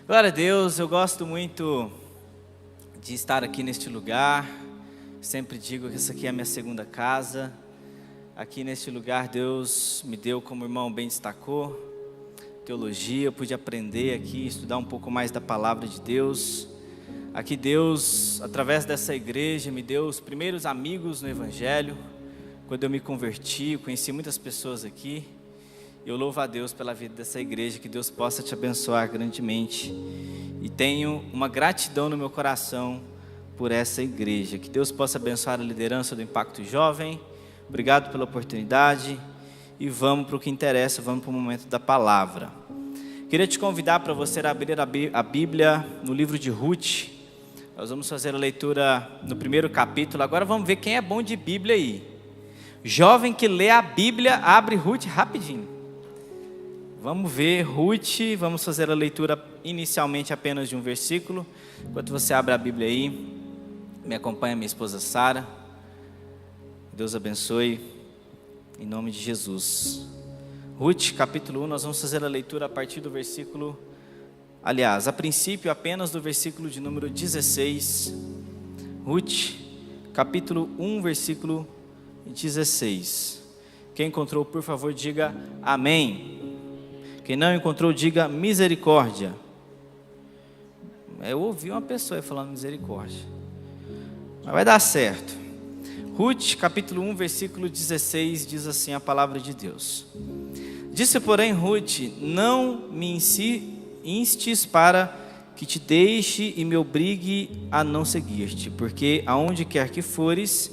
Glória a Deus, eu gosto muito de estar aqui neste lugar. Sempre digo que essa aqui é a minha segunda casa. Aqui neste lugar Deus me deu, como o irmão bem destacou, teologia. Eu pude aprender aqui, estudar um pouco mais da palavra de Deus. Aqui Deus, através dessa igreja, me deu os primeiros amigos no Evangelho. Quando eu me converti, eu conheci muitas pessoas aqui. Eu louvo a Deus pela vida dessa igreja, que Deus possa te abençoar grandemente. E tenho uma gratidão no meu coração por essa igreja. Que Deus possa abençoar a liderança do Impacto Jovem. Obrigado pela oportunidade. E vamos para o que interessa, vamos para o momento da palavra. Queria te convidar para você abrir a Bíblia no livro de Ruth. Nós vamos fazer a leitura no primeiro capítulo. Agora vamos ver quem é bom de Bíblia aí. Jovem que lê a Bíblia, abre Ruth rapidinho. Vamos ver Ruth, vamos fazer a leitura inicialmente apenas de um versículo. Enquanto você abre a Bíblia aí, me acompanha minha esposa Sara. Deus abençoe, em nome de Jesus. Ruth, capítulo 1, nós vamos fazer a leitura a partir do versículo, a princípio apenas do versículo de número 16. Ruth, capítulo 1, versículo 16. Quem encontrou, por favor, diga amém. Quem não encontrou, diga misericórdia. Eu ouvi uma pessoa falando misericórdia, mas vai dar certo. Ruth, capítulo 1, versículo 16, diz assim a palavra de Deus. Disse, porém, Ruth: não me instes para que te deixe e me obrigue a não seguir-te, porque aonde quer que fores,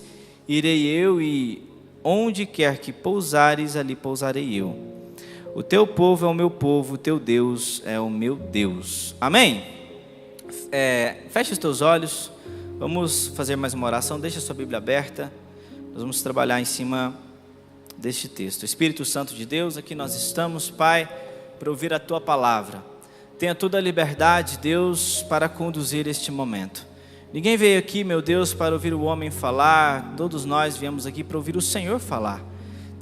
irei eu, e onde quer que pousares, ali pousarei eu. O teu povo é o meu povo, o teu Deus é o meu Deus. Amém? Feche os teus olhos, vamos fazer mais uma oração. Deixa a sua Bíblia aberta, nós vamos trabalhar em cima deste texto. Espírito Santo de Deus, aqui nós estamos, Pai, para ouvir a tua palavra. Tenha toda a liberdade, Deus, para conduzir este momento. Ninguém veio aqui, meu Deus, para ouvir o homem falar, todos nós viemos aqui para ouvir o Senhor falar.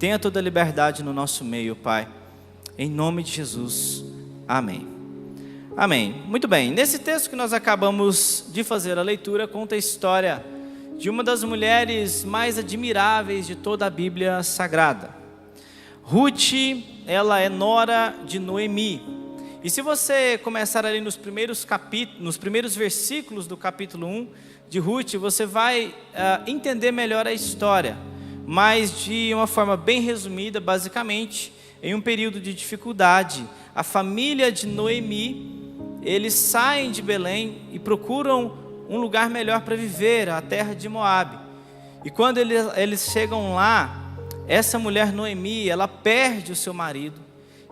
Tenha toda a liberdade no nosso meio, Pai. Em nome de Jesus, amém. Amém. Muito bem, nesse texto que nós acabamos de fazer a leitura, conta a história de uma das mulheres mais admiráveis de toda a Bíblia Sagrada. Ruth, ela é nora de Noemi. E se você começar ali nos primeiros versículos do capítulo 1 de Ruth, você vai entender melhor a história, mas de uma forma bem resumida, basicamente. Em um período de dificuldade, a família de Noemi, eles saem de Belém e procuram um lugar melhor para viver, a terra de Moabe. E quando eles chegam lá, essa mulher Noemi, ela perde o seu marido.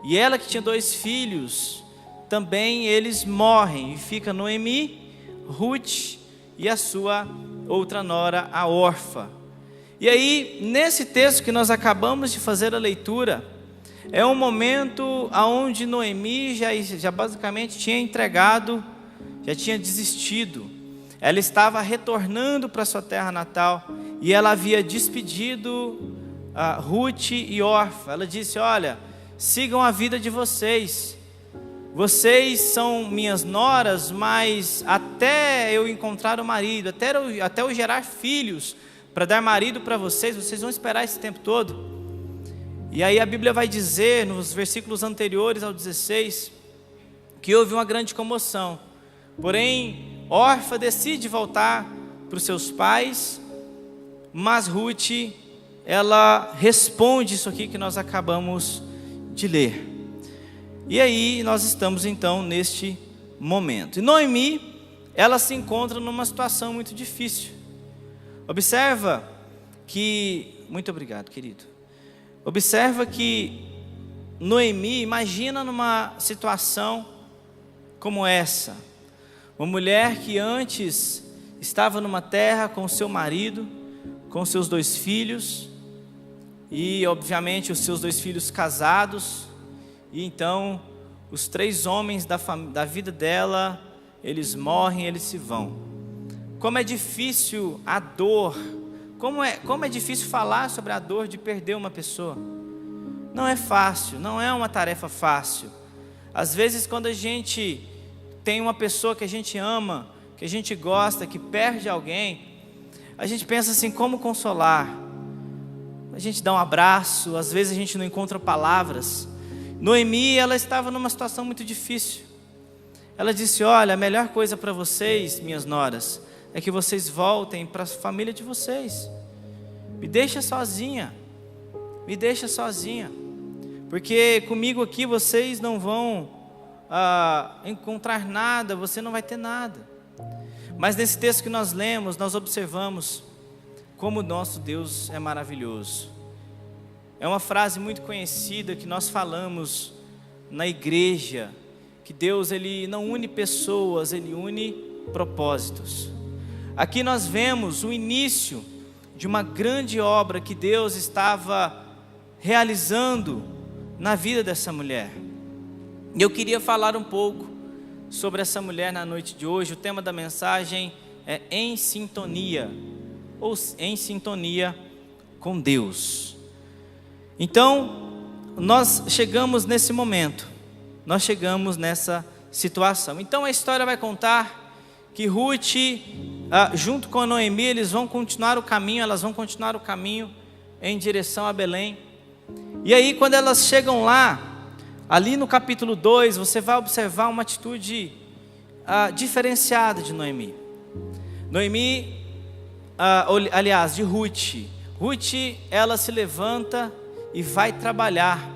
E ela que tinha 2 filhos, também eles morrem. E fica Noemi, Ruth e a sua outra nora, a órfã. E aí, nesse texto que nós acabamos de fazer a leitura, é um momento onde Noemi já basicamente tinha entregado, já tinha desistido. Ela estava retornando para sua terra natal e ela havia despedido Ruth e Orfa. Ela disse: olha, sigam a vida de vocês. Vocês são minhas noras, mas até eu encontrar o marido, até eu gerar filhos para dar marido para vocês vão esperar esse tempo todo. E aí a Bíblia vai dizer, nos versículos anteriores ao 16, que houve uma grande comoção. Porém, Orfa decide voltar para os seus pais, mas Ruth, ela responde isso aqui que nós acabamos de ler. E aí nós estamos então neste momento. E Noemi, ela se encontra numa situação muito difícil. Observa que... Muito obrigado, querido. Observa que Noemi, imagina numa situação como essa. Uma mulher que antes estava numa terra com seu marido, com seus 2 filhos, e obviamente os seus 2 filhos casados, e então os 3 homens da vida dela, eles morrem, eles se vão. Como é difícil a dor, como é difícil falar sobre a dor de perder uma pessoa. Não é fácil, não é uma tarefa fácil. Às vezes quando a gente tem uma pessoa que a gente ama, que a gente gosta, que perde alguém, a gente pensa assim, como consolar? A gente dá um abraço, às vezes a gente não encontra palavras. Noemi, ela estava numa situação muito difícil. Ela disse: olha, a melhor coisa para vocês, minhas noras, é que vocês voltem para a família de vocês. Me deixa sozinha, porque comigo aqui vocês não vão encontrar nada, você não vai ter nada. Mas nesse texto que nós lemos, nós observamos como o nosso Deus é maravilhoso. É uma frase muito conhecida que nós falamos na igreja, que Deus, Ele não une pessoas, Ele une propósitos. Aqui nós vemos o início de uma grande obra que Deus estava realizando na vida dessa mulher. E eu queria falar um pouco sobre essa mulher na noite de hoje. O tema da mensagem é Em Sintonia, ou Em Sintonia com Deus. Então, nós chegamos nesse momento, nós chegamos nessa situação. Então a história vai contar que Ruth, junto com a Noemi, elas vão continuar o caminho em direção a Belém. E aí, quando elas chegam lá, ali no capítulo 2, você vai observar uma atitude diferenciada de Noemi. De Ruth. Ruth, ela se levanta e vai trabalhar,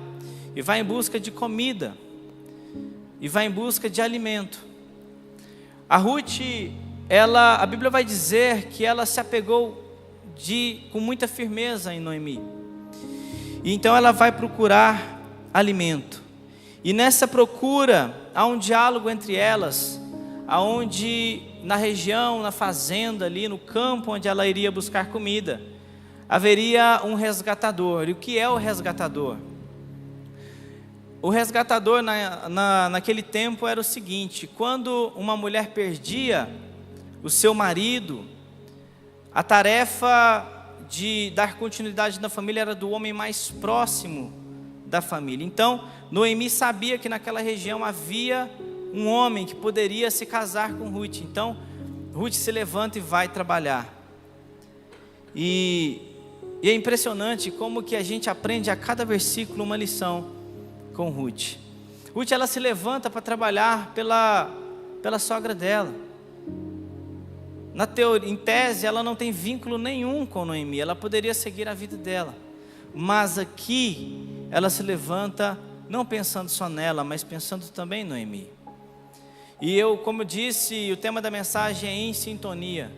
e vai em busca de comida, e vai em busca de alimento. A Ruth, a Bíblia vai dizer que ela se apegou com muita firmeza em Noemi. E então ela vai procurar alimento. E nessa procura, há um diálogo entre elas, aonde na região, na fazenda ali, no campo onde ela iria buscar comida, haveria um resgatador. E o que é o resgatador? O resgatador naquele tempo era o seguinte: quando uma mulher perdia o seu marido, a tarefa de dar continuidade na família era do homem mais próximo da família. Então, Noemi sabia que naquela região havia um homem que poderia se casar com Ruth. Então, Ruth se levanta e vai trabalhar. E é impressionante como que a gente aprende a cada versículo uma lição com Ruth. Ruth, ela se levanta para trabalhar pela sogra dela. Em tese, ela não tem vínculo nenhum com Noemi, ela poderia seguir a vida dela. Mas aqui, ela se levanta não pensando só nela, mas pensando também em Noemi. E como eu disse, o tema da mensagem é Em Sintonia.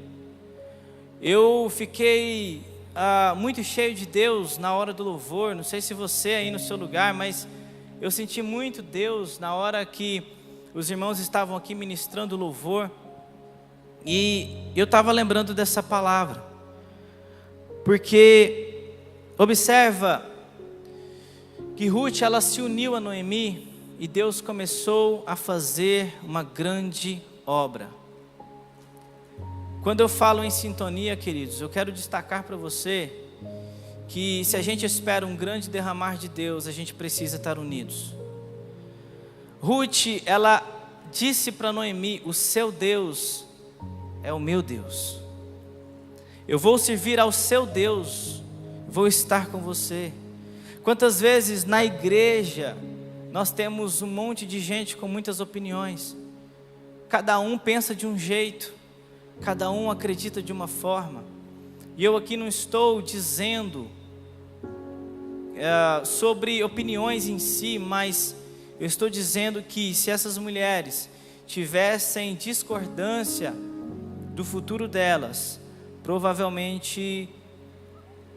Eu fiquei muito cheio de Deus na hora do louvor. Não sei se você aí no seu lugar, mas eu senti muito Deus na hora que os irmãos estavam aqui ministrando louvor. E eu estava lembrando dessa palavra, porque observa que Ruth, ela se uniu a Noemi e Deus começou a fazer uma grande obra. Quando eu falo em sintonia, queridos, eu quero destacar para você que se a gente espera um grande derramar de Deus, a gente precisa estar unidos. Ruth, ela disse para Noemi: o seu Deus é o meu Deus. Eu vou servir ao seu Deus, vou estar com você. Quantas vezes na igreja nós temos um monte de gente com muitas opiniões, cada um pensa de um jeito, cada um acredita de uma forma, e eu aqui não estou dizendo sobre opiniões em si, mas eu estou dizendo que se essas mulheres tivessem discordância do futuro delas, provavelmente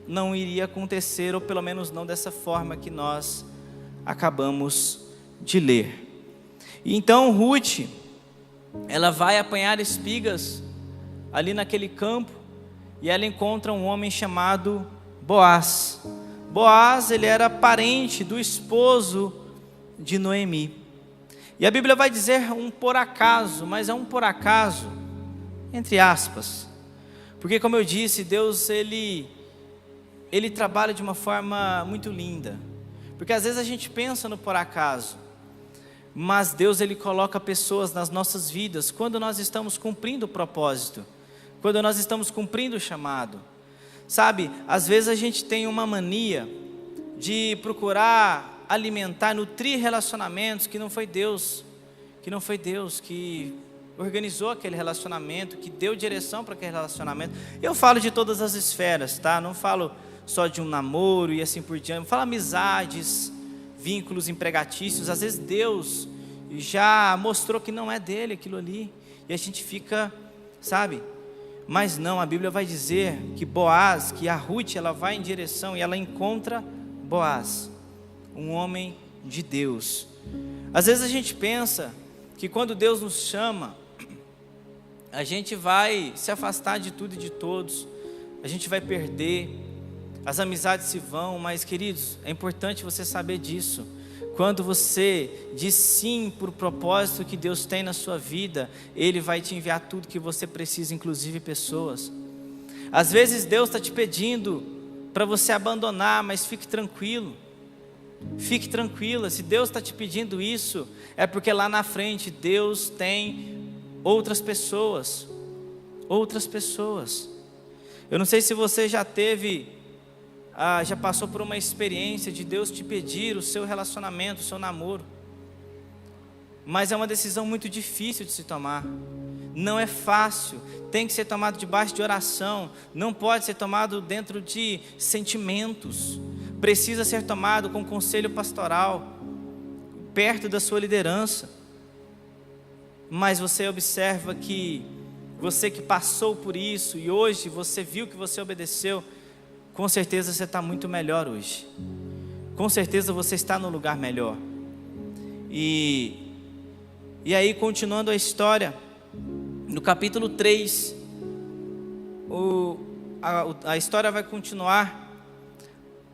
não iria acontecer, ou pelo menos não dessa forma que nós acabamos de ler. E então Ruth, ela vai apanhar espigas ali naquele campo, e ela encontra um homem chamado Boaz. Boaz, ele era parente do esposo de Noemi. E a Bíblia vai dizer um por acaso, mas é um por acaso entre aspas, porque como eu disse, Deus ele trabalha de uma forma muito linda, porque às vezes a gente pensa no por acaso, mas Deus ele coloca pessoas nas nossas vidas quando nós estamos cumprindo o propósito, quando nós estamos cumprindo o chamado. Sabe, às vezes a gente tem uma mania de procurar alimentar, nutrir relacionamentos que não foi Deus que organizou aquele relacionamento, que deu direção para aquele relacionamento. Eu falo de todas as esferas, tá? Não falo só de um namoro e assim por diante. Eu falo amizades, vínculos empregatícios. Às vezes Deus já mostrou que não é dele aquilo ali, e a gente fica, sabe? Mas não, a Bíblia vai dizer que Boaz, que a Ruth, ela vai em direção e ela encontra Boaz, um homem de Deus. Às vezes a gente pensa que quando Deus nos chama, a gente vai se afastar de tudo e de todos, a gente vai perder, as amizades se vão, mas queridos, é importante você saber disso. Quando você diz sim para o propósito que Deus tem na sua vida, Ele vai te enviar tudo que você precisa, inclusive pessoas. Às vezes Deus está te pedindo para você abandonar, mas fique tranquilo. Fique tranquila, se Deus está te pedindo isso, é porque lá na frente Deus tem outras pessoas. Eu não sei se você já passou por uma experiência de Deus te pedir o seu relacionamento, o seu namoro, mas é uma decisão muito difícil de se tomar, não é fácil, tem que ser tomado debaixo de oração, não pode ser tomado dentro de sentimentos, precisa ser tomado com conselho pastoral, perto da sua liderança. Mas você observa que você que passou por isso e hoje você viu que você obedeceu, com certeza você está muito melhor hoje, com certeza você está no lugar melhor. E aí, continuando a história, no capítulo 3, a história vai continuar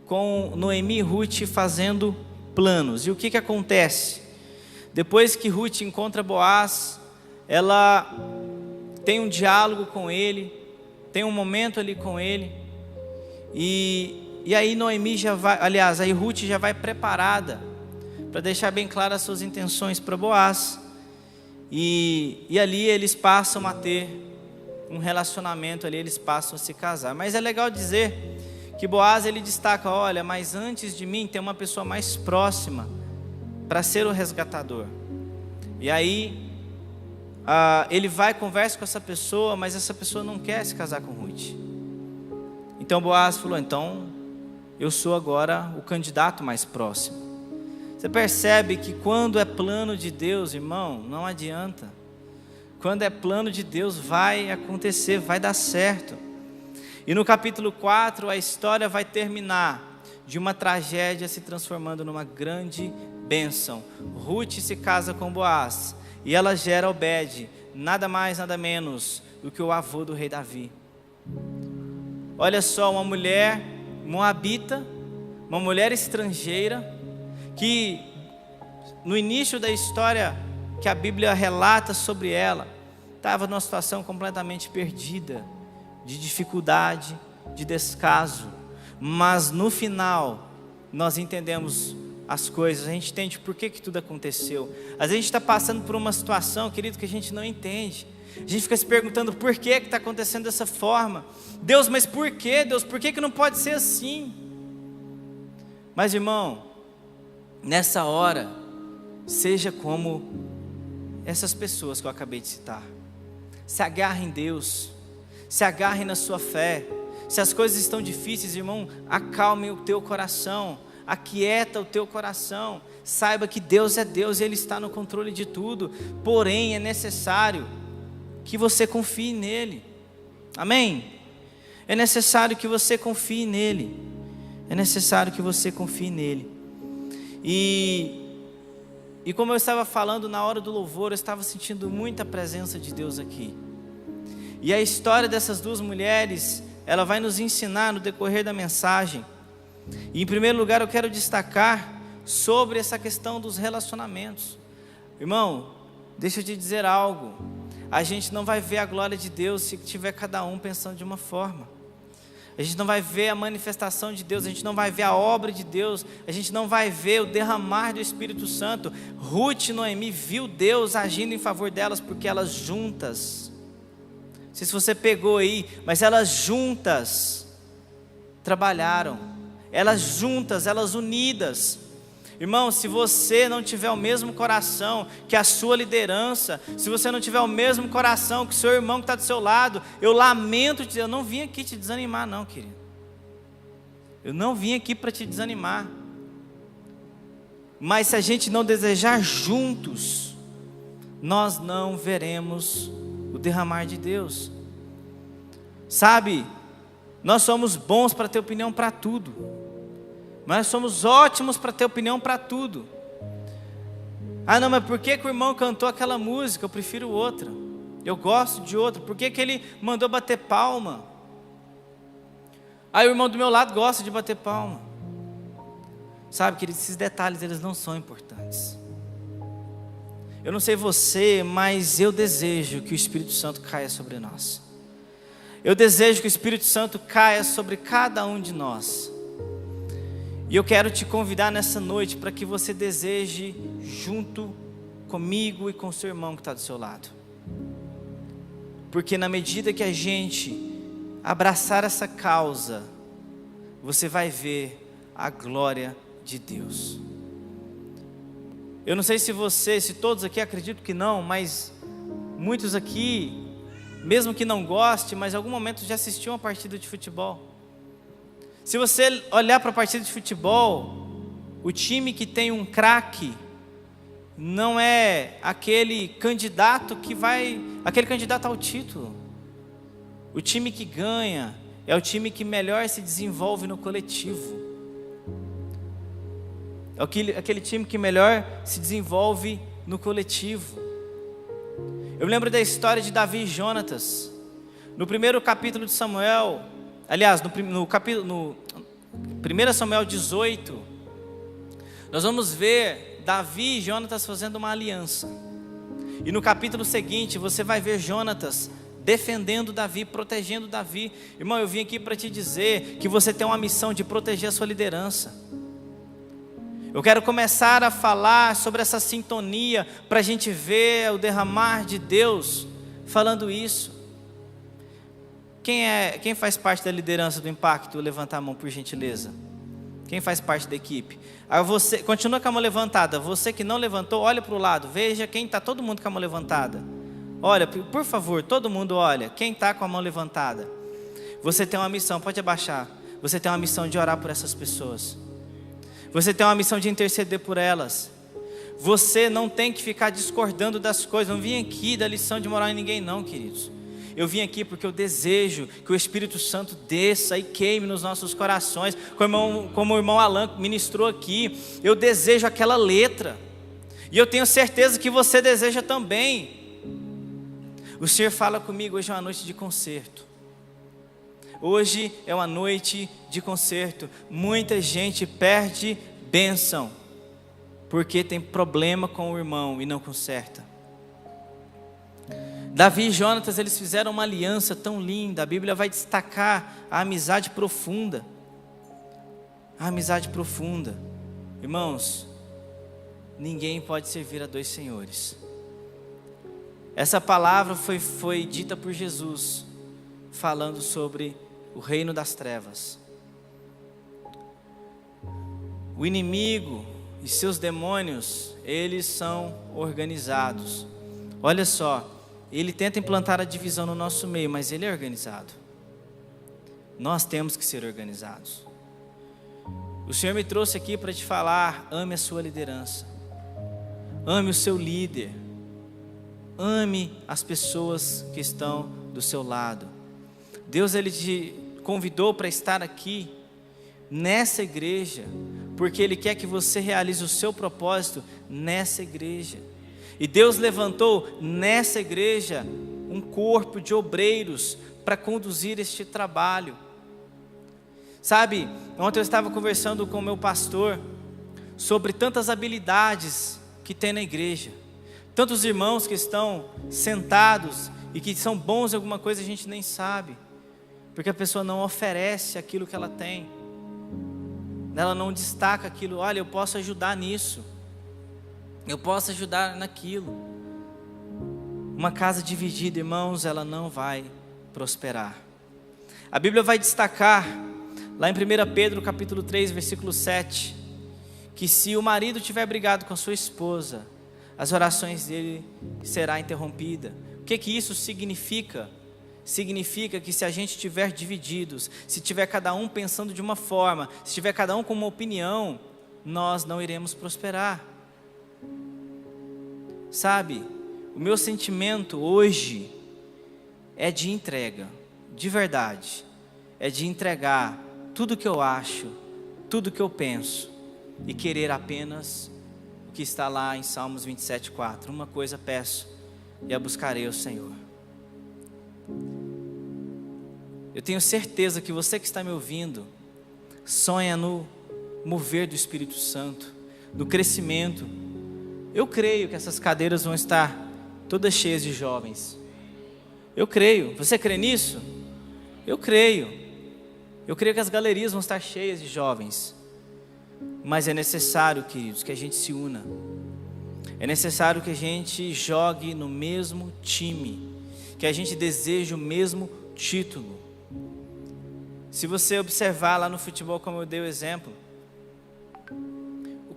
com Noemi e Ruth fazendo planos. E o que acontece? Depois que Ruth encontra Boaz, ela tem um diálogo com ele, tem um momento ali com ele, e aí Noemi aí Ruth já vai preparada para deixar bem claras as suas intenções para Boaz, e ali eles passam a ter um relacionamento ali, eles passam a se casar. Mas é legal dizer que Boaz ele destaca, olha, mas antes de mim tem uma pessoa mais próxima para ser o resgatador. E aí ele vai, conversa com essa pessoa, mas essa pessoa não quer se casar com Ruth. Então Boaz falou, então eu sou agora o candidato mais próximo. Você percebe que quando é plano de Deus, irmão, não adianta. Quando é plano de Deus vai acontecer, vai dar certo. E no capítulo 4, a história vai terminar de uma tragédia se transformando numa grande bênção. Ruth se casa com Boaz e ela gera Obed, nada mais, nada menos do que o avô do rei Davi. Olha só, uma mulher moabita, uma mulher estrangeira, que no início da história que a Bíblia relata sobre ela, estava numa situação completamente perdida, de dificuldade, de descaso, mas no final nós entendemos as coisas, a gente entende por que tudo aconteceu. Às vezes a gente está passando por uma situação, querido, que a gente não entende, a gente fica se perguntando por que está acontecendo dessa forma. Deus, mas por que Deus? Por que não pode ser assim? Mas irmão, nessa hora, seja como essas pessoas que eu acabei de citar, se agarre em Deus, se agarre na sua fé. Se as coisas estão difíceis, irmão, acalme o teu coração, aquieta o teu coração, saiba que Deus é Deus e Ele está no controle de tudo, porém é necessário que você confie nele, amém? É necessário que você confie nele, é necessário que você confie nele. E como eu estava falando na hora do louvor, eu estava sentindo muita presença de Deus aqui. E a história dessas duas mulheres, ela vai nos ensinar no decorrer da mensagem. E em primeiro lugar eu quero destacar sobre essa questão dos relacionamentos. Irmão, deixa eu te dizer algo. A gente não vai ver a glória de Deus se tiver cada um pensando de uma forma. a gente não vai ver a manifestação de Deus, a gente não vai ver a obra de Deus, a gente não vai ver o derramar do Espírito Santo. Ruth e Noemi viu Deus agindo em favor delas, porque elas juntas, não sei se você pegou aí, mas elas juntas trabalharam, elas juntas, elas unidas. Irmão, se você não tiver o mesmo coração que a sua liderança, se você não tiver o mesmo coração que o seu irmão que está do seu lado, eu lamento te dizer, eu não vim aqui te desanimar não, querido. Eu não vim aqui para te desanimar. Mas se a gente não desejar juntos, nós não veremos o derramar de Deus. Sabe, nós somos bons para ter opinião para tudo. Nós somos ótimos para ter opinião para tudo. Ah não, mas por que o irmão cantou aquela música? Eu prefiro outra. Eu gosto de outra. Por que ele mandou bater palma? Ah, o irmão do meu lado gosta de bater palma. Sabe, queridos, esses detalhes eles não são importantes. Eu não sei você, mas eu desejo que o Espírito Santo caia sobre nós. Eu desejo que o Espírito Santo caia sobre cada um de nós. E eu quero te convidar nessa noite para que você deseje junto comigo e com o seu irmão que está do seu lado. Porque na medida que a gente abraçar essa causa, você vai ver a glória de Deus. Eu não sei se todos aqui acreditam que não, mas muitos aqui, mesmo que não goste, mas em algum momento já assistiu uma partida de futebol. Se você olhar para a partida de futebol, o time que tem um craque não é aquele candidato aquele candidato ao título. O time que ganha é o time que melhor se desenvolve no coletivo. É aquele time que melhor se desenvolve no coletivo. Eu lembro da história de Davi e Jonatas. No primeiro capítulo de Samuel, aliás, no 1 Samuel 18, nós vamos ver Davi e Jonatas fazendo uma aliança. E no capítulo seguinte, você vai ver Jonatas defendendo Davi, protegendo Davi. Irmão, eu vim aqui para te dizer que você tem uma missão de proteger a sua liderança. Eu quero começar a falar sobre essa sintonia, para a gente ver o derramar de Deus falando isso. Quem faz parte da liderança do Impacto? Levanta a mão, por gentileza. Quem faz parte da equipe? Aí você continua com a mão levantada. Você que não levantou, olha para o lado. Veja quem está, todo mundo com a mão levantada. Olha, por favor, todo mundo olha. Quem está com a mão levantada? Você tem uma missão, pode abaixar. Você tem uma missão de orar por essas pessoas. Você tem uma missão de interceder por elas. Você não tem que ficar discordando das coisas. Não vim aqui da lição de moral em ninguém não, queridos. Eu vim aqui porque eu desejo que o Espírito Santo desça e queime nos nossos corações, como o irmão Alan ministrou aqui. Eu desejo aquela letra, e eu tenho certeza que você deseja também. O Senhor fala comigo, hoje é uma noite de concerto. Hoje é uma noite de concerto. Muita gente perde bênção, porque tem problema com o irmão e não conserta. Davi e Jonatas, eles fizeram uma aliança tão linda. A Bíblia vai destacar a amizade profunda. A amizade profunda. Irmãos, ninguém pode servir a dois senhores. Essa palavra foi dita por Jesus, falando sobre o reino das trevas. O inimigo e seus demônios, eles são organizados. Olha só. Ele tenta implantar a divisão no nosso meio, mas ele é organizado. Nós temos que ser organizados. O Senhor me trouxe aqui para te falar: ame a sua liderança, ame o seu líder, ame as pessoas que estão do seu lado. Deus, Ele te convidou para estar aqui nessa igreja, porque Ele quer que você realize o seu propósito nessa igreja. E Deus levantou nessa igreja um corpo de obreiros para conduzir este trabalho. Sabe, ontem eu estava conversando com o meu pastor sobre tantas habilidades que tem na igreja. Tantos irmãos que estão sentados e que são bons em alguma coisa, a gente nem sabe. Porque a pessoa não oferece aquilo que ela tem. Ela não destaca aquilo. Olha, eu posso ajudar nisso. Eu posso ajudar naquilo. Uma casa dividida, irmãos, ela não vai prosperar. A Bíblia vai destacar, lá em 1 Pedro capítulo 3, versículo 7, que se o marido tiver brigado com a sua esposa, as orações dele serão interrompidas. O que isso significa? Significa que se a gente estiver divididos, se tiver cada um pensando de uma forma, se tiver cada um com uma opinião, nós não iremos prosperar. Sabe, o meu sentimento hoje é de entrega, de verdade, é de entregar tudo que eu acho, tudo que eu penso, e querer apenas o que está lá em Salmos 27:4. Uma coisa peço, e a buscarei ao Senhor. Eu tenho certeza que você que está me ouvindo, sonha no mover do Espírito Santo, no crescimento. Eu creio que essas cadeiras vão estar todas cheias de jovens. Eu creio. Você crê nisso? Eu creio. Eu creio que as galerias vão estar cheias de jovens. Mas é necessário, queridos, que a gente se una. É necessário que a gente jogue no mesmo time, que a gente deseje o mesmo título. Se você observar lá no futebol, como eu dei o exemplo,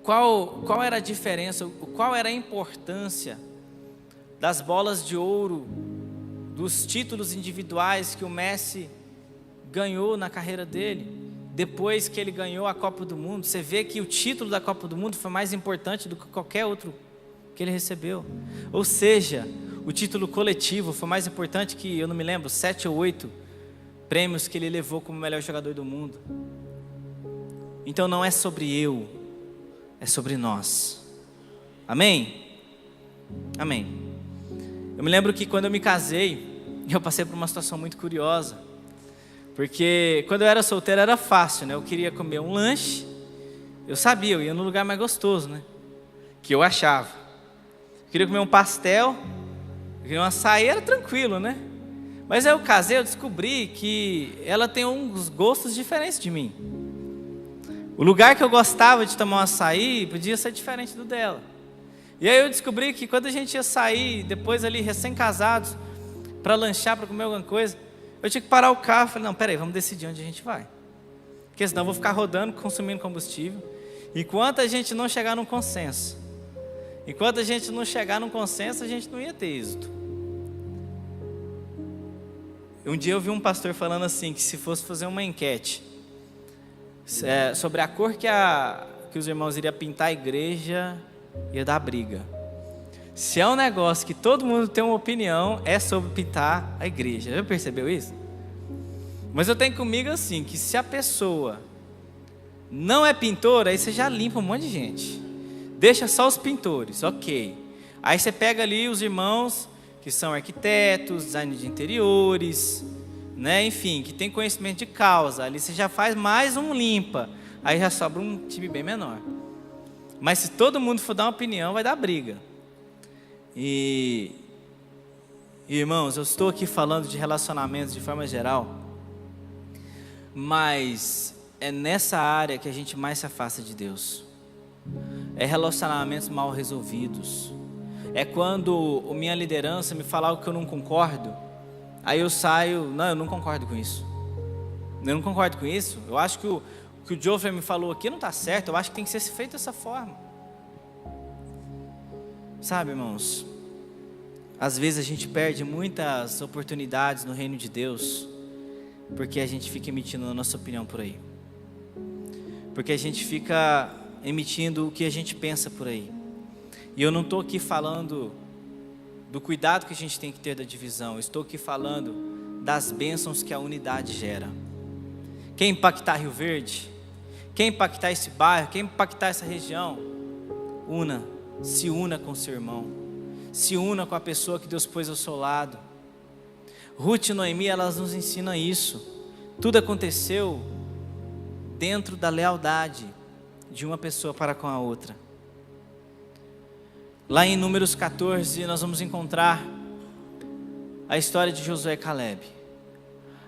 qual era a diferença, qual era a importância das bolas de ouro, dos títulos individuais que o Messi ganhou na carreira dele, depois que ele ganhou a Copa do Mundo? Você vê que o título da Copa do Mundo foi mais importante do que qualquer outro que ele recebeu. Ou seja, o título coletivo foi mais importante que, eu não me lembro, 7 ou 8 prêmios que ele levou como melhor jogador do mundo. Então não é sobre eu, é sobre nós. Amém? Amém. Eu me lembro que quando eu me casei, eu passei por uma situação muito curiosa. Porque quando eu era solteiro era fácil, né? Eu queria comer um lanche, eu sabia, eu ia no lugar mais gostoso, né? Que eu achava. Eu queria comer um pastel, eu queria um açaí, era tranquilo, né? Mas aí eu casei, eu descobri que ela tem uns gostos diferentes de mim. O lugar que eu gostava de tomar um açaí podia ser diferente do dela. E aí eu descobri que quando a gente ia sair, depois ali recém-casados, para lanchar, para comer alguma coisa, eu tinha que parar o carro e falei, não, peraí, vamos decidir onde a gente vai. Porque senão eu vou ficar rodando, consumindo combustível. Enquanto a gente não chegar num consenso. Enquanto a gente não chegar num consenso, a gente não ia ter êxito. Um dia eu vi um pastor falando assim, que se fosse fazer uma enquete sobre a cor que os irmãos iriam pintar a igreja, ia dar briga. Se é um negócio que todo mundo tem uma opinião, é sobre pintar a igreja. Já percebeu isso? Mas eu tenho comigo assim, que se a pessoa não é pintora, aí você já limpa um monte de gente. Deixa só os pintores, ok. Aí você pega ali os irmãos que são arquitetos, design de interiores, né? Enfim, que tem conhecimento de causa. Ali você já faz mais um limpa. Aí já sobra um time bem menor. Mas se todo mundo for dar uma opinião, vai dar briga. E irmãos, eu estou aqui falando de relacionamentos de forma geral, mas é nessa área que a gente mais se afasta de Deus. É relacionamentos mal resolvidos. É quando a minha liderança me fala algo que eu não concordo, aí eu saio, não, eu não concordo com isso. Eu não concordo com isso. Eu acho que o que o Joffrey me falou aqui não está certo. Eu acho que tem que ser feito dessa forma. Sabe, irmãos, às vezes a gente perde muitas oportunidades no reino de Deus, porque a gente fica emitindo a nossa opinião por aí. Porque a gente fica emitindo o que a gente pensa por aí. E eu não estou aqui falando do cuidado que a gente tem que ter da divisão. Eu estou aqui falando das bênçãos que a unidade gera. Quer impactar Rio Verde? Quer impactar esse bairro? Quer impactar essa região? Se una com seu irmão. Se una com a pessoa que Deus pôs ao seu lado. Ruth e Noemi, elas nos ensinam isso. Tudo aconteceu dentro da lealdade de uma pessoa para com a outra. Lá em Números 14, nós vamos encontrar a história de Josué e Caleb.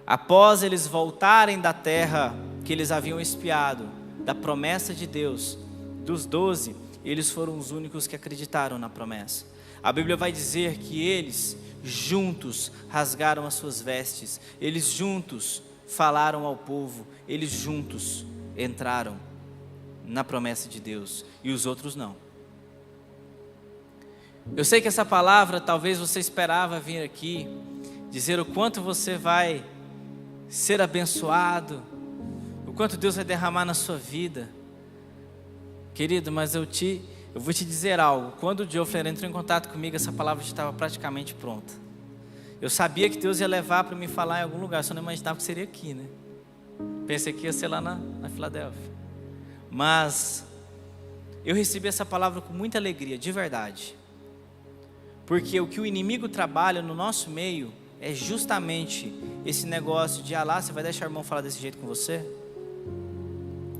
após eles voltarem da terra que eles haviam espiado, da promessa de Deus, dos 12, eles foram os únicos que acreditaram na promessa. A Bíblia vai dizer que eles juntos rasgaram as suas vestes, eles juntos falaram ao povo, eles juntos entraram na promessa de Deus, e os outros não. Eu sei que essa palavra, talvez você esperava vir aqui, dizer o quanto você vai ser abençoado, o quanto Deus vai derramar na sua vida. Querido, mas eu vou te dizer algo. Quando o Joffler entrou em contato comigo, essa palavra já estava praticamente pronta. Eu sabia que Deus ia levar para me falar em algum lugar, só não imaginava que seria aqui, né? Pensei que ia ser lá na Filadélfia. Mas eu recebi essa palavra com muita alegria, de verdade. Porque o que o inimigo trabalha no nosso meio é justamente esse negócio de, lá, você vai deixar o irmão falar desse jeito com você?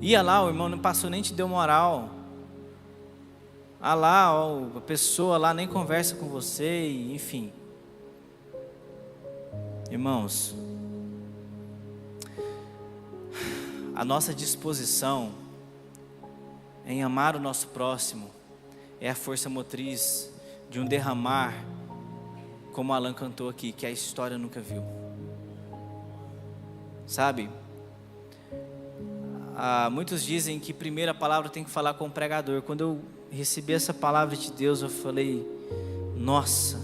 Ia lá, o irmão não passou, nem te deu moral. Lá, a pessoa lá nem conversa com você, enfim. Irmãos, a nossa disposição em amar o nosso próximo é a força motriz de um derramar, como Alan cantou aqui, que a história nunca viu. Sabe? Muitos dizem que primeiro a palavra tem que falar com o pregador. Quando eu recebi essa palavra de Deus, eu falei, nossa,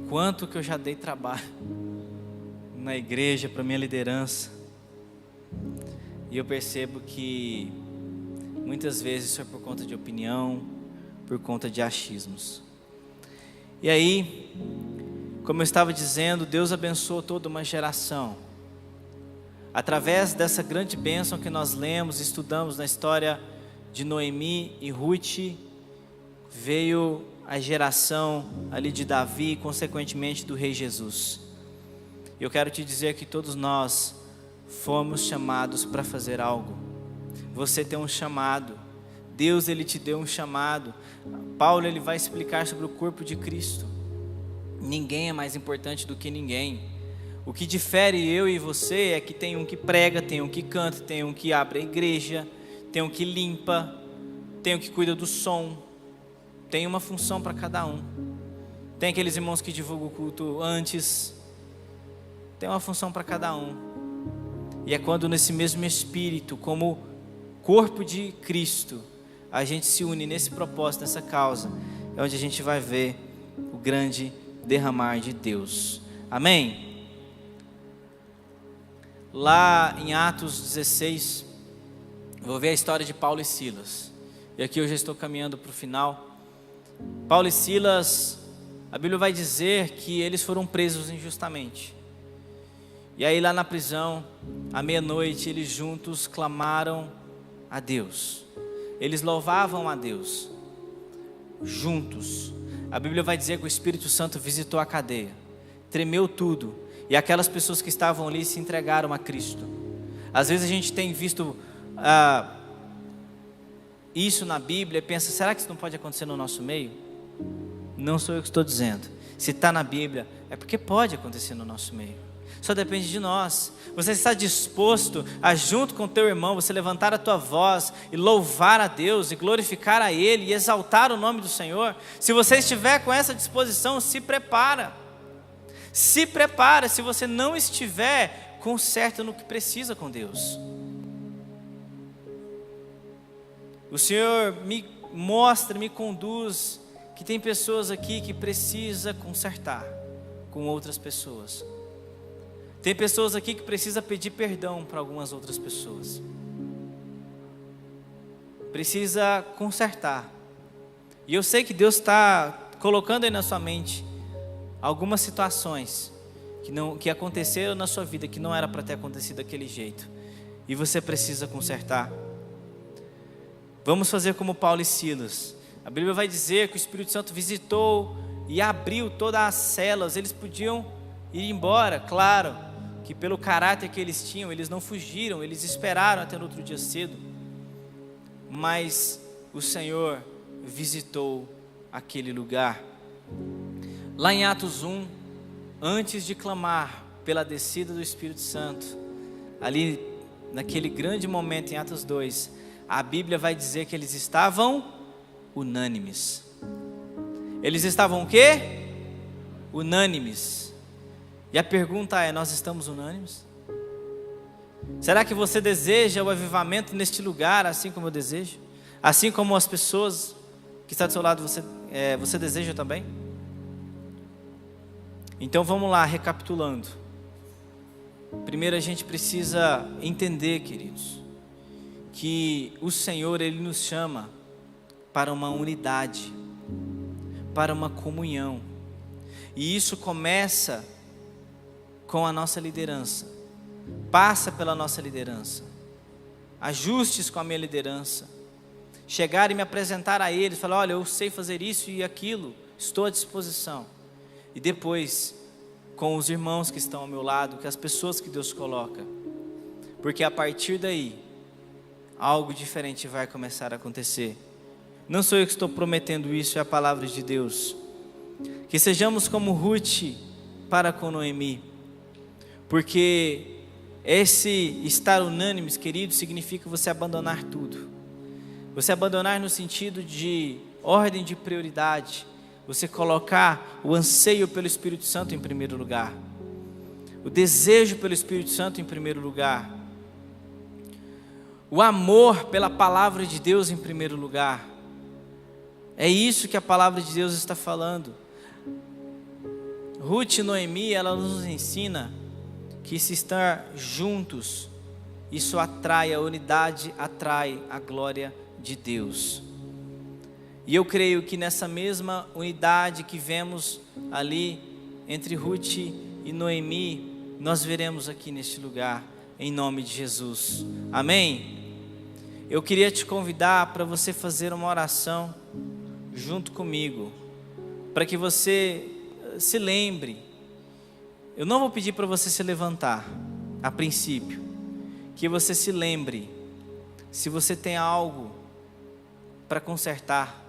quanto que eu já dei trabalho na igreja, para minha liderança. E eu percebo que muitas vezes isso é por conta de opinião, por conta de achismos. E aí, como eu estava dizendo, Deus abençoou toda uma geração. Através dessa grande bênção que nós lemos, estudamos na história de Noemi e Ruth, veio a geração ali de Davi e consequentemente do rei Jesus. Eu quero te dizer que todos nós fomos chamados para fazer algo. Você tem um chamado. Deus, Ele te deu um chamado. Paulo, ele vai explicar sobre o corpo de Cristo. Ninguém é mais importante do que ninguém. O que difere eu e você é que tem um que prega, tem um que canta, tem um que abre a igreja, tem um que limpa, tem um que cuida do som. Tem uma função para cada um. Tem aqueles irmãos que divulgam o culto antes. Tem uma função para cada um. E é quando nesse mesmo espírito, como corpo de Cristo, a gente se une nesse propósito, nessa causa, é onde a gente vai ver o grande derramar de Deus. Amém? Lá em Atos 16, vou ver a história de Paulo e Silas. E aqui eu já estou caminhando para o final. Paulo e Silas, a Bíblia vai dizer que eles foram presos injustamente. E aí lá na prisão, à meia-noite, eles juntos clamaram a Deus. Eles louvavam a Deus, juntos. A Bíblia vai dizer que o Espírito Santo visitou a cadeia, tremeu tudo, e aquelas pessoas que estavam ali se entregaram a Cristo. Às vezes a gente tem visto isso na Bíblia e pensa, será que isso não pode acontecer no nosso meio? Não sou eu que estou dizendo. Se está na Bíblia, é porque pode acontecer no nosso meio. Só depende de nós. Você está disposto a, junto com o teu irmão, você levantar a tua voz e louvar a Deus e glorificar a Ele e exaltar o nome do Senhor? Se você estiver com essa disposição, se prepara. Se prepara. Se você não estiver, conserta no que precisa com Deus. O Senhor me mostra, me conduz que tem pessoas aqui que precisa consertar com outras pessoas. Tem pessoas aqui que precisa pedir perdão para algumas outras pessoas. Precisa consertar. E eu sei que Deus está colocando aí na sua mente algumas situações que aconteceram na sua vida, que não era para ter acontecido daquele jeito. E você precisa consertar. Vamos fazer como Paulo e Silas. A Bíblia vai dizer que o Espírito Santo visitou e abriu todas as celas. Eles podiam ir embora, claro, que pelo caráter que eles tinham, eles não fugiram, eles esperaram até no outro dia cedo. Mas o Senhor visitou aquele lugar. Lá em Atos 1, antes de clamar pela descida do Espírito Santo, ali naquele grande momento em Atos 2, a Bíblia vai dizer que eles estavam unânimes. Eles estavam o quê? Unânimes. E a pergunta é: nós estamos unânimes? Será que você deseja o avivamento neste lugar, assim como eu desejo? Assim como as pessoas que estão do seu lado, você deseja também? Então vamos lá, recapitulando. Primeiro a gente precisa entender, queridos, que o Senhor, Ele nos chama para uma unidade, para uma comunhão. E isso começa com a nossa liderança, passa pela nossa liderança. Ajustes com a minha liderança, chegar e me apresentar a eles, falar: olha, eu sei fazer isso e aquilo, estou à disposição. E depois, com os irmãos que estão ao meu lado, com as pessoas que Deus coloca, porque a partir daí, algo diferente vai começar a acontecer. Não sou eu que estou prometendo isso, é a palavra de Deus. Que sejamos como Ruth para com Noemi, porque esse estar unânimes, querido, significa você abandonar tudo. Você abandonar no sentido de ordem de prioridade, você colocar o anseio pelo Espírito Santo em primeiro lugar, o desejo pelo Espírito Santo em primeiro lugar, o amor pela palavra de Deus em primeiro lugar. É isso que a palavra de Deus está falando. Ruth e Noemi, ela nos ensina que se estar juntos, isso atrai, a unidade atrai a glória de Deus. E eu creio que nessa mesma unidade que vemos ali entre Ruth e Noemi, nós veremos aqui neste lugar, em nome de Jesus. Amém? Eu queria te convidar para você fazer uma oração junto comigo, para que você se lembre. Eu não vou pedir para você se levantar, a princípio, que você se lembre, se você tem algo para consertar,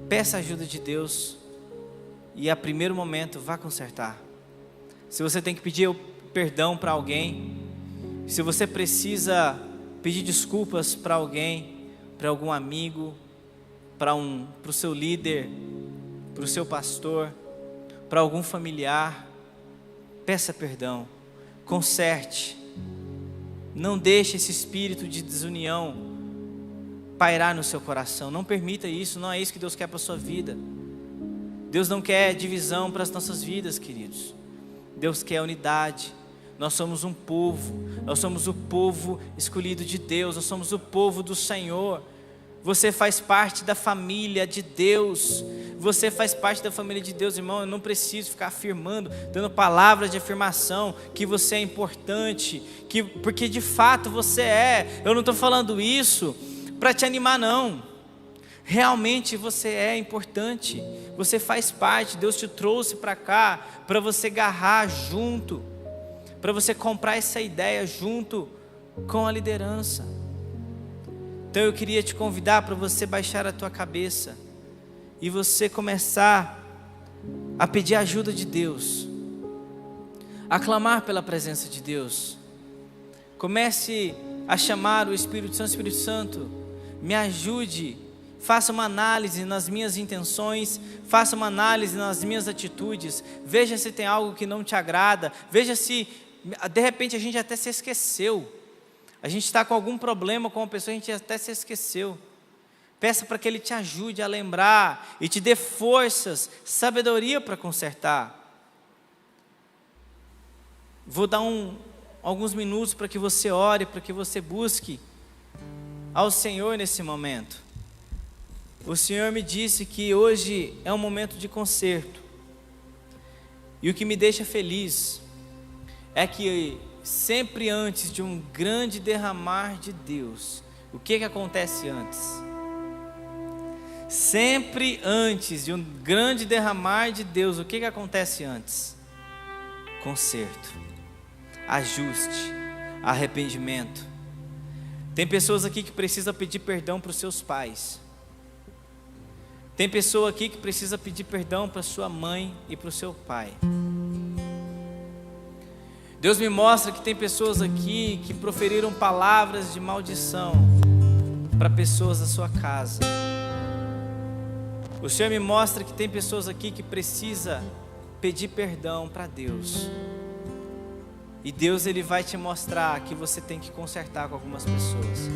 peça a ajuda de Deus e a primeiro momento vá consertar. Se você tem que pedir perdão para alguém, se você precisa pedir desculpas para alguém, para algum amigo, para o seu líder, para o seu pastor, para algum familiar, peça perdão, conserte. Não deixe esse espírito de desunião pairar no seu coração. Não permita isso, não é isso que Deus quer para a sua vida. Deus não quer divisão para as nossas vidas, queridos. Deus quer unidade. Nós somos um povo, nós somos o povo escolhido de Deus, nós somos o povo do Senhor. Você faz parte da família de Deus. Você faz parte da família de Deus, irmão. Eu não preciso ficar afirmando, dando palavras de afirmação que você é importante, porque de fato você é. Eu não estou falando isso para te animar, não. Realmente você é importante. Você faz parte. Deus te trouxe para cá para você agarrar junto, para você comprar essa ideia junto com a liderança. Então eu queria te convidar para você baixar a tua cabeça e você começar a pedir a ajuda de Deus, a clamar pela presença de Deus. Comece a chamar o Espírito Santo. Espírito Santo, me ajude, faça uma análise nas minhas intenções, faça uma análise nas minhas atitudes, veja se tem algo que não te agrada, veja se de repente a gente até se esqueceu. A gente está com algum problema com uma pessoa, a gente até se esqueceu. Peça para que Ele te ajude a lembrar e te dê forças, sabedoria para consertar. Vou dar alguns minutos para que você ore, para que você busque ao Senhor nesse momento. O Senhor me disse que hoje é um momento de conserto. E o que me deixa feliz é que sempre antes de um grande derramar de Deus, o que acontece antes? Sempre antes de um grande derramar de Deus, o que acontece antes? Conserto, ajuste, arrependimento. Tem pessoas aqui que precisam pedir perdão para os seus pais. Tem pessoa aqui que precisa pedir perdão para sua mãe e para o seu pai. Deus me mostra que tem pessoas aqui que proferiram palavras de maldição para pessoas da sua casa. O Senhor me mostra que tem pessoas aqui que precisa pedir perdão para Deus. E Deus, Ele vai te mostrar que você tem que consertar com algumas pessoas.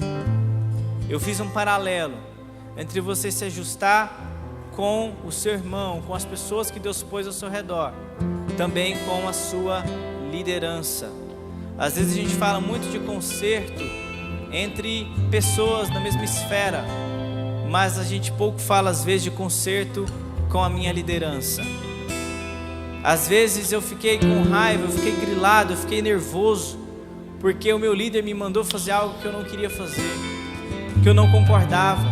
Eu fiz um paralelo entre você se ajustar com o seu irmão, com as pessoas que Deus pôs ao seu redor, também com a sua liderança. Às vezes a gente fala muito de conserto entre pessoas na mesma esfera, mas a gente pouco fala às vezes de conserto com a minha liderança. Às vezes eu fiquei com raiva, eu fiquei grilado, eu fiquei nervoso, porque o meu líder me mandou fazer algo que eu não queria fazer, que eu não concordava.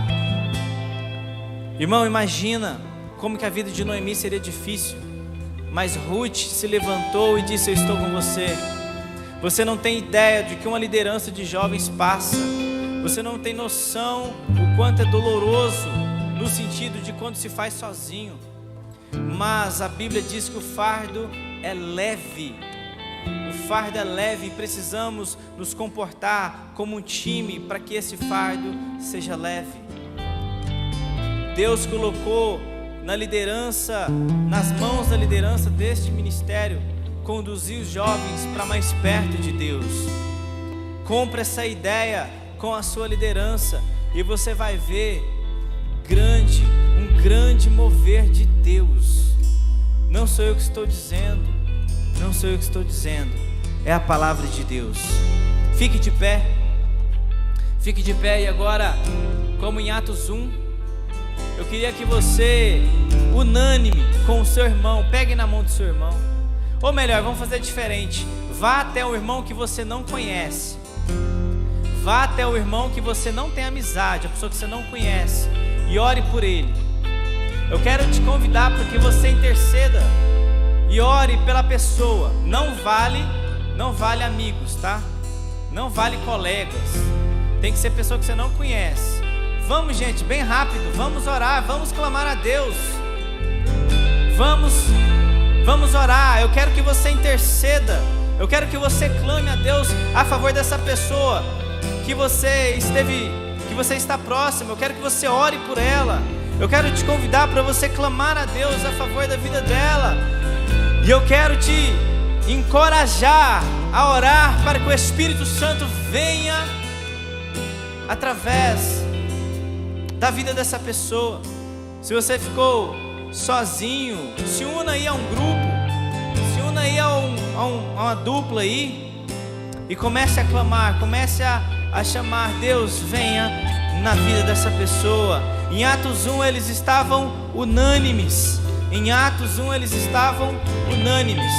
Irmão, imagina como que a vida de Noemi seria difícil, mas Ruth se levantou e disse: eu estou com você. Você não tem ideia de que uma liderança de jovens passa. Você não tem noção o quanto é doloroso, no sentido de quando se faz sozinho. Mas a Bíblia diz que o fardo é leve. O fardo é leve e precisamos nos comportar como um time para que esse fardo seja leve. Deus colocou na liderança, nas mãos da liderança deste ministério, conduzir os jovens para mais perto de Deus. Compre essa ideia com a sua liderança e você vai ver um grande mover de Deus. Não sou eu que estou dizendo, não sou eu que estou dizendo, é a palavra de Deus. Fique de pé e agora, como em Atos 1, eu queria que você, unânime com o seu irmão, pegue na mão do seu irmão, ou melhor, vamos fazer diferente, vá até o irmão que você não conhece, vá até o irmão que você não tem amizade, a pessoa que você não conhece, e ore por ele. Eu quero te convidar para que você interceda e ore pela pessoa. Não vale amigos, tá? Não vale colegas. Tem que ser pessoa que você não conhece. Vamos, gente, bem rápido. Vamos orar, vamos clamar a Deus. Vamos orar. Eu quero que você interceda. Eu quero que você clame a Deus a favor dessa pessoa que você está próximo. Eu quero que você ore por ela. Eu quero te convidar para você clamar a Deus a favor da vida dela. E eu quero te encorajar a orar para que o Espírito Santo venha através da vida dessa pessoa. Se você ficou sozinho, se una aí a um grupo, se una aí a uma dupla aí, e comece a clamar, comece a chamar: Deus, venha na vida dessa pessoa. Em Atos 1 eles estavam unânimes. Em Atos 1 eles estavam unânimes.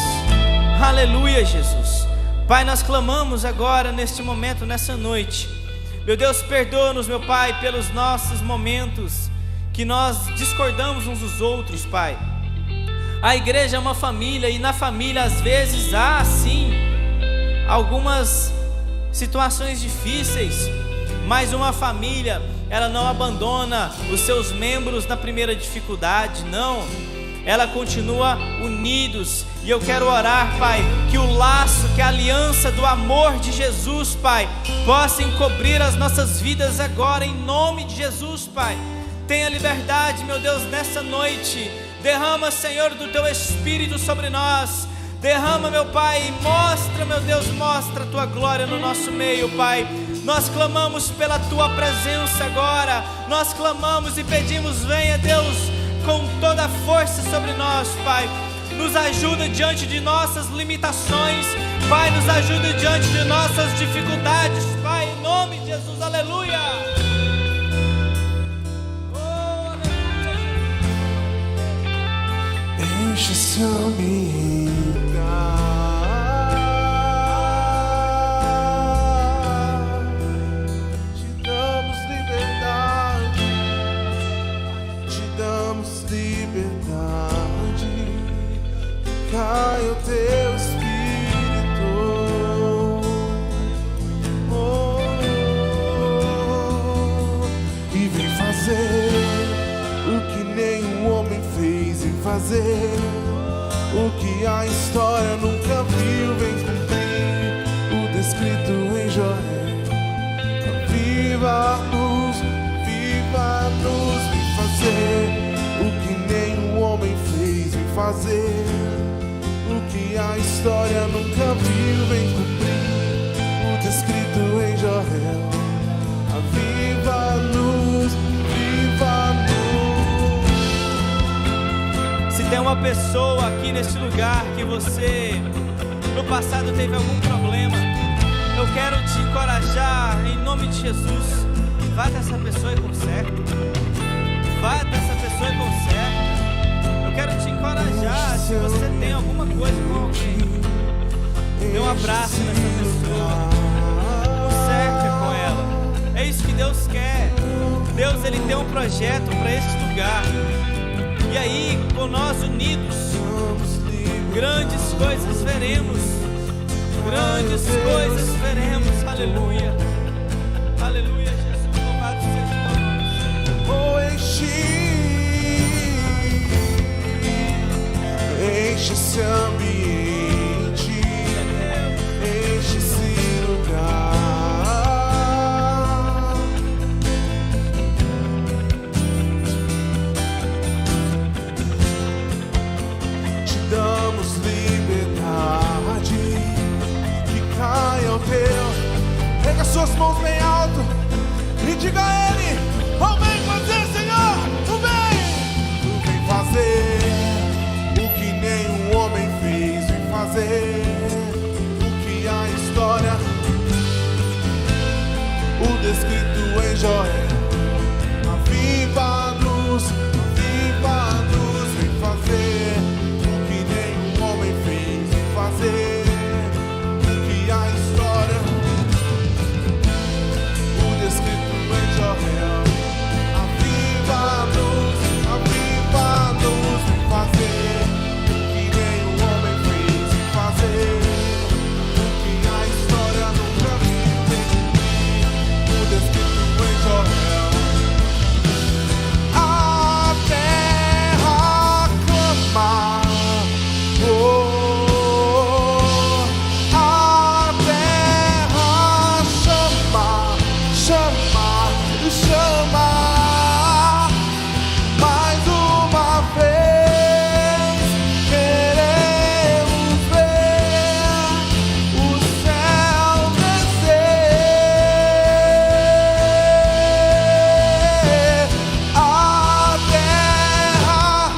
Aleluia, Jesus. Pai, nós clamamos agora neste momento, nessa noite. Meu Deus, perdoa-nos, meu Pai, pelos nossos momentos que nós discordamos uns dos outros, Pai. A igreja é uma família e na família às vezes há sim algumas situações difíceis, mas uma família, ela não abandona os seus membros na primeira dificuldade, não. Ela continua unidos. E eu quero orar, Pai, que o laço, que a aliança do amor de Jesus, Pai, possa encobrir as nossas vidas agora, em nome de Jesus, Pai. Tenha liberdade, meu Deus, nessa noite. Derrama, Senhor, do Teu Espírito sobre nós. Derrama, meu Pai, e mostra, meu Deus, mostra a Tua glória no nosso meio, Pai. Nós clamamos pela Tua presença agora. Nós clamamos e pedimos: venha, Deus, com toda a força sobre nós, Pai. Nos ajuda diante de nossas limitações, Pai. Nos ajuda diante de nossas dificuldades, Pai, em nome de Jesus, aleluia. Oh, aleluia. Enche-se a minha. Cai o Teu Espírito, e vem fazer o que nenhum homem fez, em fazer o que a história nunca viu. Vem cumprir descrito em Joel. Viva-nos, vem fazer o que nenhum homem fez, vem fazer o que a história nunca viu, vem cumprir o descrito em Joel. Aviva-nos, viva-nos. Se tem uma pessoa aqui nesse lugar que você no passado teve algum problema, eu quero te encorajar em nome de Jesus. Vá até essa pessoa e conserta. Vá até essa pessoa e conserta. Eu quero te encorajar. Se você tem alguma coisa com alguém, dê um abraço nessa pessoa. Conserte com ela. É isso que Deus quer. Deus, Ele tem um projeto para esse lugar. E aí, com nós unidos, grandes coisas veremos. Grandes coisas veremos. Aleluia. Aleluia, Jesus. Louvado seja o nome. Oh, enche esse ambiente, enche esse lugar. Te damos liberdade, que caia o teu. Pega suas mãos bem alto e diga a Ele: oh, vem fazer, Senhor, oh, vem fazer o que nenhum homem fez, vem fazer o que a história, o descrito em Joel. Aviva-nos, vem fazer o que nenhum homem fez, vem fazer o que a história, o descrito em Joel. Aviva-nos, vem fazer o que nenhum homem fez, vem fazer o que a história nunca viu, o descrito em Joel. A terra clama, a terra chama, chama. Mais uma vez queremos ver o céu descer. A terra,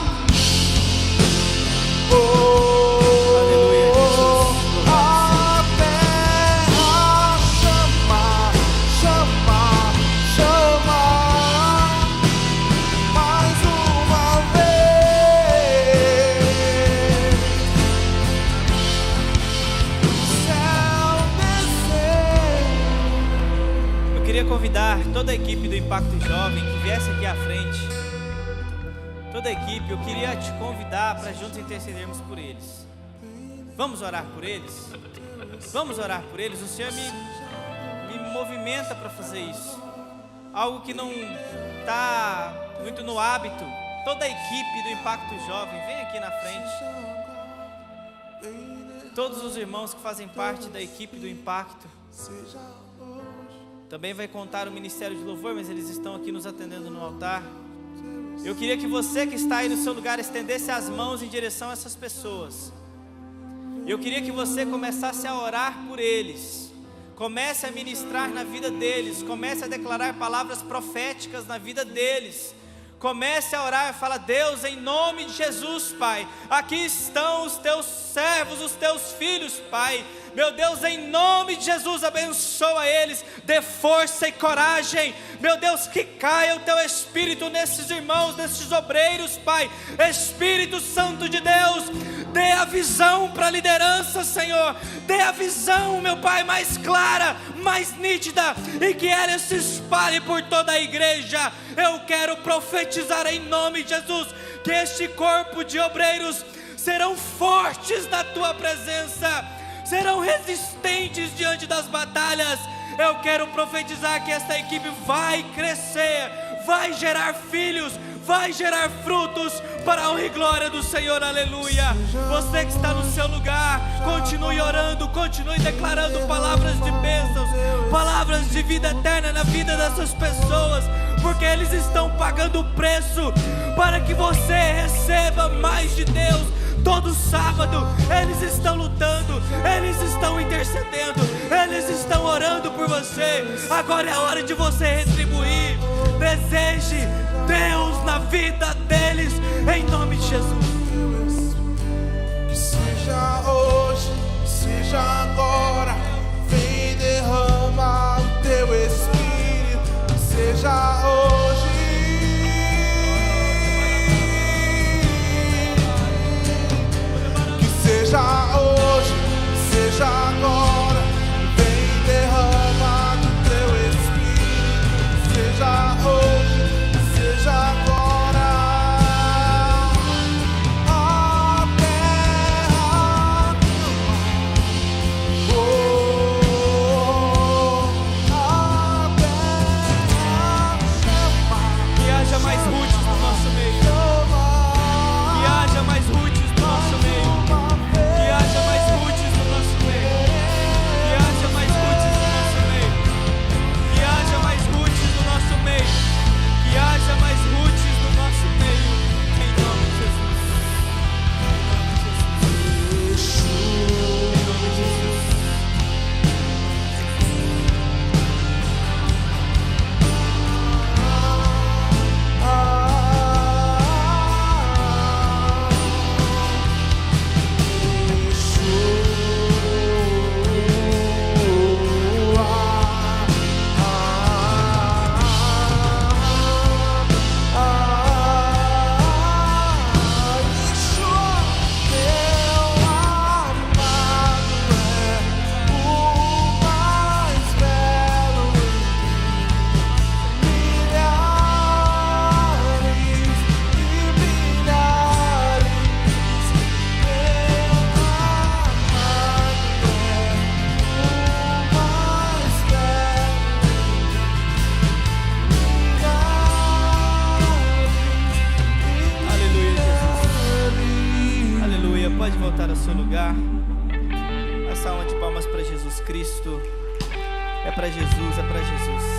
Aleluia, Jesus. a terra chama. Mais uma vez, o céu descer. Eu queria convidar toda a equipe do Impacto Jovem que viesse aqui à frente. Toda a equipe, eu queria te convidar para juntos intercedermos por eles. Vamos orar por eles? Vamos orar por eles? O Senhor me movimenta para fazer isso. Algo que não está muito no hábito. Toda a equipe do Impacto Jovem, vem aqui na frente. Todos os irmãos que fazem parte da equipe do Impacto. Também vai contar o Ministério de Louvor, mas eles estão aqui nos atendendo no altar. Eu queria que você que está aí no seu lugar estendesse as mãos em direção a essas pessoas. Eu queria que você começasse a orar por eles. Comece a ministrar na vida deles. Comece a declarar palavras proféticas na vida deles. Comece a orar e fala: Deus, em nome de Jesus, Pai, aqui estão os teus servos, os teus filhos, Pai. Meu Deus, em nome de Jesus, abençoa eles, dê força e coragem. Meu Deus, que caia o teu Espírito nesses irmãos, nesses obreiros, Pai. Espírito Santo de Deus, dê a visão para a liderança, Senhor. Dê a visão, meu Pai, mais clara, mais nítida, e que ela se espalhe por toda a igreja. Eu quero profetizar em nome de Jesus que este corpo de obreiros serão fortes na tua presença, serão resistentes diante das batalhas. Eu quero profetizar que esta equipe vai crescer, vai gerar filhos, vai gerar frutos para a honra e glória do Senhor. Aleluia. Você que está no seu lugar, Continue orando, continue declarando palavras de bênçãos, palavras de vida eterna na vida dessas pessoas, porque eles estão pagando o preço para que você receba mais de Deus. Todo sábado eles estão lutando, eles estão intercedendo, eles estão orando por você. Agora é a hora de você retribuir. Deseje Deus na vida deles, em nome de Jesus. Que seja hoje, seja agora, vem derrama o teu Espírito. Que seja hoje, seja hoje, seja agora, vem derrama do teu Espírito. Seja hoje, seja agora. A terra a terra chama. Que haja mais Ruths no nosso meio. Que haja mais Ruths no nosso meio. Que haja mais Ruths no nosso meio. Que haja mais Ruths no nosso meio. Que haja mais Ruths no nosso meio. Que haja mais Ruths no nosso meio. Em nome de Jesus. Em nome de Jesus. Pode voltar ao seu lugar. Essa salva de palmas para Jesus Cristo. É para Jesus, é para Jesus.